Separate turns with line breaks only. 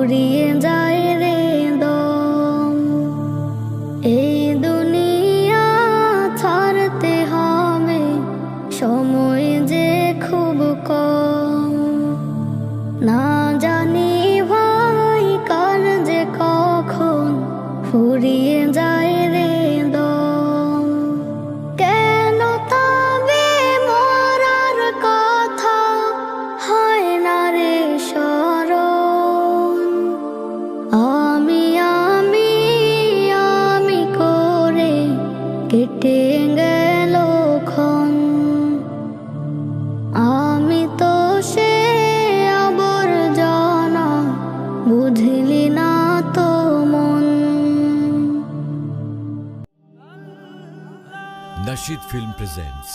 ফুরিয়ে যায় রে দম। এই দুনিয়া ছাড়তে হবে, সময় যে খুব কম। না জানি ভাই কার যে কখন ফুরিয়ে যায় রে দম। কেন তবে মরার কথা হয় না রে স্মরণ? আমি আমি আমি করে কেটে গেল ক্ষণ। আমি তো সে আবর্জনা, বুঝলি না তো মন।
Nasheed Film presents